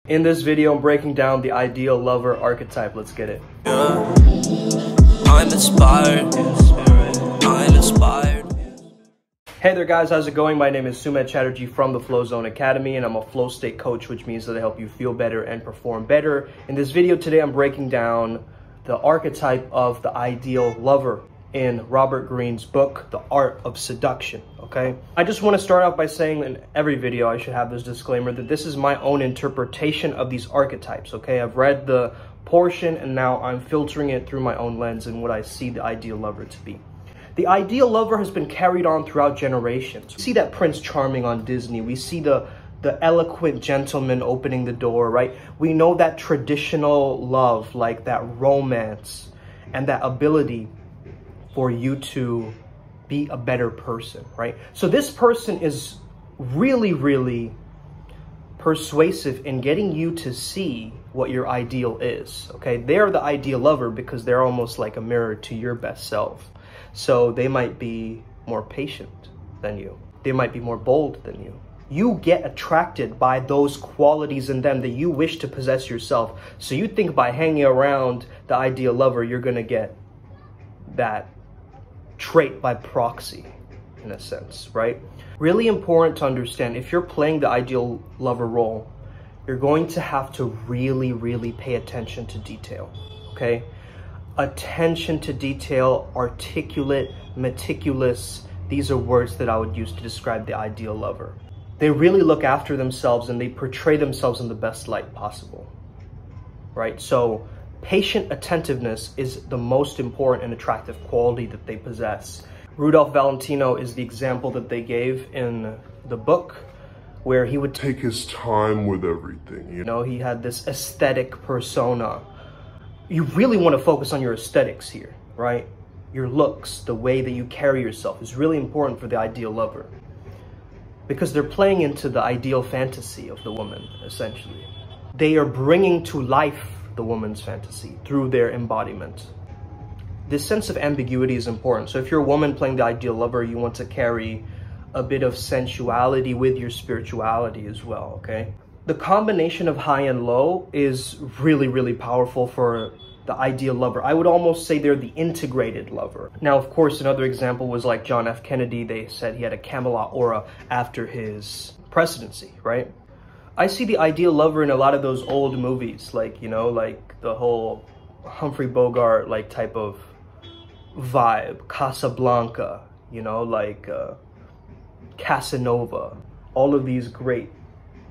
In this video, I'm breaking down the ideal lover archetype. Let's get it. Yeah. I'm inspired. I'm inspired. Hey there guys, how's it going? My name is Sumedh Chatterjee from the Flow Zone Academy, and I'm a flow state coach, which means that I help you feel better and perform better. In this video today, I'm breaking down the archetype of the ideal lover in Robert Greene's book, The Art of Seduction, okay? I just want to start off by saying in every video I should have this disclaimer that this is my own interpretation of these archetypes, okay? I've read the portion and now I'm filtering it through my own lens and what I see the ideal lover to be. The ideal lover has been carried on throughout generations. We see that Prince Charming on Disney. We see the eloquent gentleman opening the door, right? We know that traditional love, like that romance and that ability for you to be a better person, right? So this person is really, really persuasive in getting you to see what your ideal is, okay? They're the ideal lover because they're almost like a mirror to your best self. So they might be more patient than you. They might be more bold than you. You get attracted by those qualities in them that you wish to possess yourself. So you think by hanging around the ideal lover, you're gonna get that trait by proxy, in a sense, right? Really important to understand, if you're playing the ideal lover role, you're going to have to really, really pay attention to detail, okay? Attention to detail, articulate, meticulous. These are words that I would use to describe the ideal lover. They really look after themselves and they portray themselves in the best light possible, right? So patient attentiveness is the most important and attractive quality that they possess. Rudolph Valentino is the example that they gave in the book, where he would take his time with everything. You know, he had this aesthetic persona. You really want to focus on your aesthetics here, right? Your looks, the way that you carry yourself is really important for the ideal lover, because they're playing into the ideal fantasy of the woman, essentially. They are bringing to life the woman's fantasy through their embodiment. This sense of ambiguity is important. So if you're a woman playing the ideal lover, you want to carry a bit of sensuality with your spirituality as well, okay? The combination of high and low is really, really powerful for the ideal lover. I would almost say they're the integrated lover. Now, of course, another example was like John F. Kennedy. They said he had a Camelot aura after his presidency, right? I see the ideal lover in a lot of those old movies, like, you know, like the whole Humphrey Bogart, like, type of vibe, Casablanca, you know, like Casanova, all of these great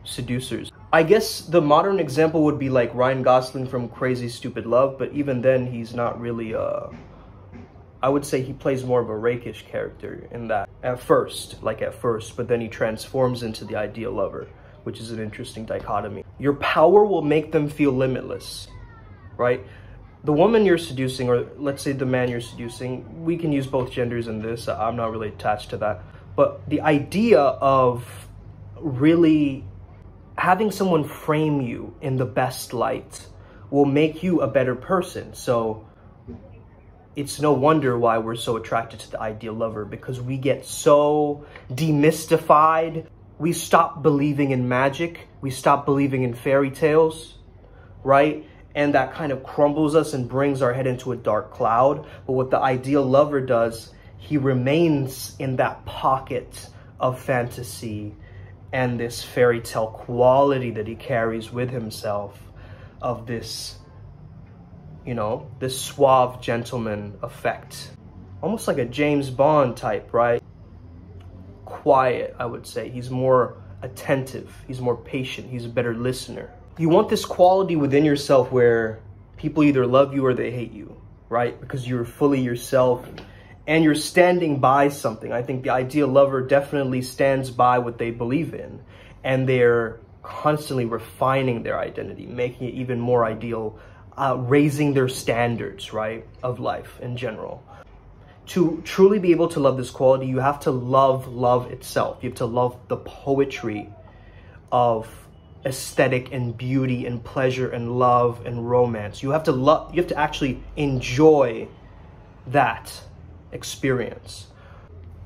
seducers. I guess the modern example would be like Ryan Gosling from Crazy Stupid Love, but even then he's not really I would say he plays more of a rakish character in that at first, but then he transforms into the ideal lover, which is an interesting dichotomy. Your power will make them feel limitless, right? The woman you're seducing, or let's say the man you're seducing, we can use both genders in this. I'm not really attached to that. But the idea of really having someone frame you in the best light will make you a better person. So it's no wonder why we're so attracted to the ideal lover, because we get so demystified. We stop believing in magic. We stop believing in fairy tales, right? And that kind of crumbles us and brings our head into a dark cloud. But what the ideal lover does, he remains in that pocket of fantasy and this fairy tale quality that he carries with himself, of this, you know, this suave gentleman effect. Almost like a James Bond type, right? Quiet, I would say. He's more attentive, he's more patient, he's a better listener. You want this quality within yourself where people either love you or they hate you, right? Because you're fully yourself and you're standing by something. I think the ideal lover definitely stands by what they believe in, and they're constantly refining their identity, making it even more ideal, raising their standards, right, of life in general. To truly be able to love this quality, you have to love love itself. You have to love the poetry of aesthetic and beauty and pleasure and love and romance. You have to love, you have to actually enjoy that experience.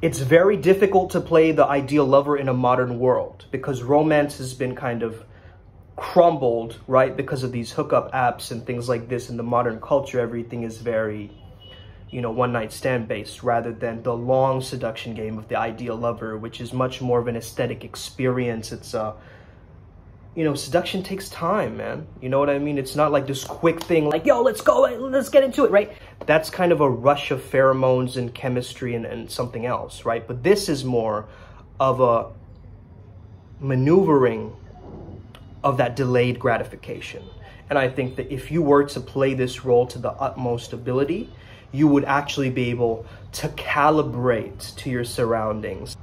It's very difficult to play the ideal lover in a modern world because romance has been kind of crumbled, right? Because of these hookup apps and things like this. In the modern culture, everything is very, you know, one night stand based rather than the long seduction game of the ideal lover, which is much more of an aesthetic experience. It's you know, seduction takes time, man. You know what I mean? It's not like this quick thing like, yo, let's go, let's get into it, right? That's kind of a rush of pheromones and chemistry and something else, right? But this is more of a maneuvering of that delayed gratification. And I think that if you were to play this role to the utmost ability, you would actually be able to calibrate to your surroundings.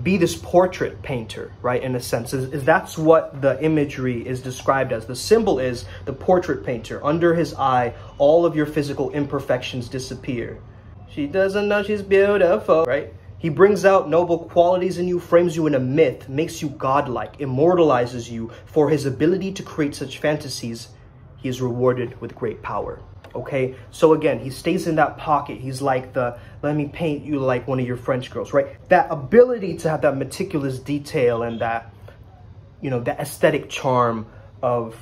Be this portrait painter, right? In a sense, is that's what the imagery is described as. The symbol is the portrait painter. Under his eye, all of your physical imperfections disappear. She doesn't know she's beautiful, right? He brings out noble qualities in you, frames you in a myth, makes you godlike, immortalizes you. For his ability to create such fantasies, he is rewarded with great power. Okay, so again, he stays in that pocket. He's like the, let me paint you like one of your French girls, right? That ability to have that meticulous detail and that, you know, that aesthetic charm of,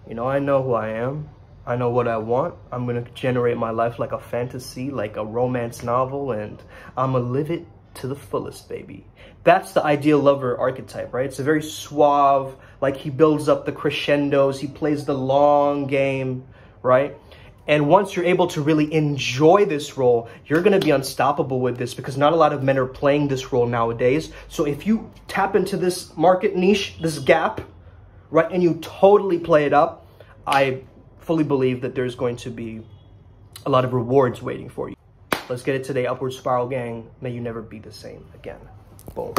you know, I know who I am. I know what I want. I'm going to generate my life like a fantasy, like a romance novel, and I'm going to live it to the fullest, baby. That's the ideal lover archetype, right? It's a very suave, like he builds up the crescendos. He plays the long game, right? And once you're able to really enjoy this role, you're going to be unstoppable with this because not a lot of men are playing this role nowadays. So if you tap into this market niche, this gap, right, and you totally play it up, I fully believe that there's going to be a lot of rewards waiting for you. Let's get it today, Upward Spiral Gang. May you never be the same again. Boom.